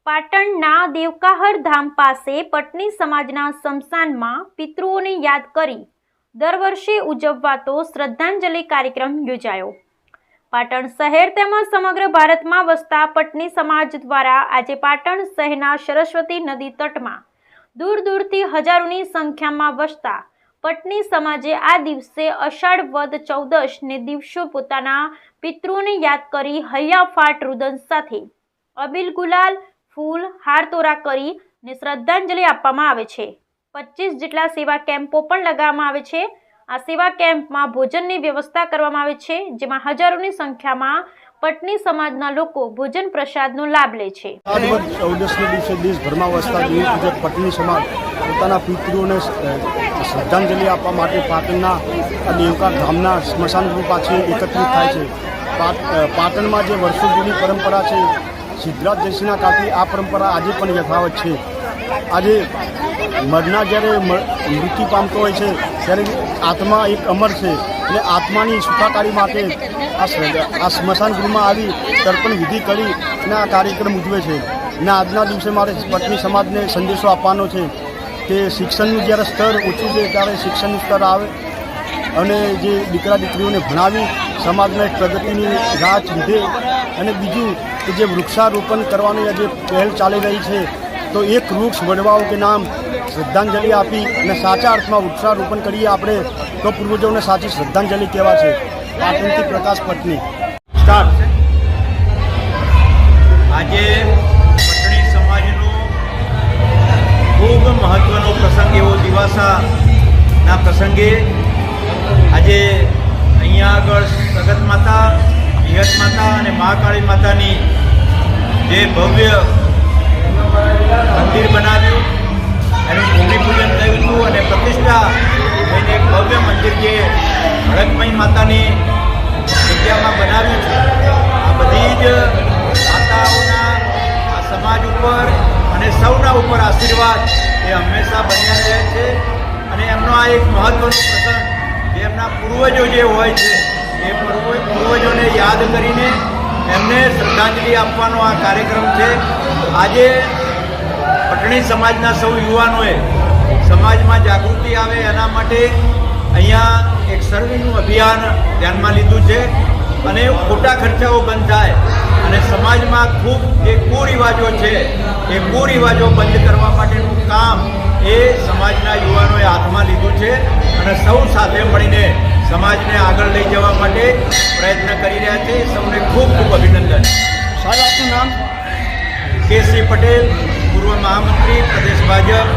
પાટણના દેવકાહર ધામ પાસે પટની સમાજના સ્મશાનમાં પિતૃઓને યાદ કરી દર વર્ષે ઉજવાતો શ્રદ્ધાંજલિ કાર્યક્રમ યોજાયો। પાટણ શહેર તેમજ સમગ્ર ભારતમાં વસતા પટની સમાજ દ્વારા આજે પાટણ શહેરના સરસ્વતી નદી તટમાં દૂર દૂરથી હજારોની સંખ્યામાં વસતા પટની સમાજે આ દિવસે અષાઢ વદ 14 ને દિવસો પોતાના પિતૃઓને યાદ કરી હૈયાફાટ રુદન સાથે અબીલ ગુલાલ फूल हार तोरा करी ने श्रद्धांजलि आपवामां आवे छे। 25 जेटला सेवा केम्पो पण लगाववामां आवे छे। आ सेवा केम्पमां भोजननी व्यवस्था करवामां आवे छे, जेमां हजारोनी संख्यामां पटनी समाजना लोको भोजन प्रसादनो लाभ ले छे। 14 દિવસે દેશભરમાં વસતા પૂજક પટની સમાજ પોતાના પિતૃઓને શ્રદ્ધાંજલિ આપવા માટે પાટણના દેવકા ધામના સ્મશાન ગૃહ પાસે એકત્રિત થાય છે। પાટણમાં જે વર્ષો જૂની પરંપરા છે, સિદ્ધરાજ જયસિંહના કાળથી આ પરંપરા આજે પણ યથાવત છે। આજે મરના જ્યારે મૃત્યુ પામતો હોય છે ત્યારે આત્મા એક અમર છે અને આત્માની સુખાકારી માટે આ સ્મશાન ગૃહમાં આવી તર્પણ વિધિ કરી અને આ કાર્યક્રમ ઉજવે છે। અને આજના દિવસે મારે પટની સમાજને સંદેશો આપવાનો છે કે શિક્ષણનું જ્યારે સ્તર ઓછું છે ત્યારે શિક્ષણનું સ્તર આવે અને જે દીકરા દીકરીઓને ભણાવી સમાજમાં એક પ્રગતિની રાહ લીધે। અને બીજું કે જે વૃક્ષારોપણ કરવાની જે પહેલ ચાલી રહી છે તો એક વૃક્ષ વડવાઓ કે નામ શ્રદ્ધાંજલિ આપી અને સાચા અર્થમાં વૃક્ષારોપણ કરીએ આપણે તો પૂર્વજોને સાચી શ્રદ્ધાંજલિ કહેવાશે। પાટણથી પ્રકાશ પટની સ્ટાર્ટ। આજે પટણી સમાજનો ખૂબ મહત્વનો પ્રસંગ એવો દિવાસાના પ્રસંગે આજે અહીંયા આગળ સગત માતા, વિહત માતા અને મહાકાળી માતાની જે ભવ્ય મંદિર બનાવ્યું એનું ભૂમિપૂજન થયું હતું અને પ્રતિષ્ઠા થઈને એક ભવ્ય મંદિર જે હડકમય માતાની જગ્યામાં બનાવ્યું છે। આ બધી જ માતાઓના આ સમાજ ઉપર અને સૌના ઉપર આશીર્વાદ એ હંમેશા બન્યા રહે છે અને એમનો આ એક મહત્વનો પ્રસંગ જે એમના પૂર્વજો જે હોય છે એ પૂર્વજોને યાદ કરીને એમને શ્રદ્ધાંજલિ આપવાનો આ કાર્યક્રમ છે। આજે પટણી સમાજના સૌ યુવાનોએ સમાજમાં જાગૃતિ આવે એના માટે અહીંયા એક સર્વેનું અભિયાન ધ્યાનમાં લીધું છે અને ખોટા ખર્ચાઓ બંધ થાય અને સમાજમાં ખૂબ જે કુરિવાજો છે એ કુરિવાજો બંધ કરવા માટેનું કામ એ સમાજના યુવાનોએ હાથમાં લીધું છે અને સૌ સાથે મળીને સમાજને આગળ લઈ જવા માટે પ્રયત્ન કરી રહ્યા છે। સૌને ખૂબ ખૂબ અભિનંદન। સાહેબ આપનું નામ? કે સી પટેલ, પૂર્વ મહામંત્રી, પ્રદેશ ભાજપ,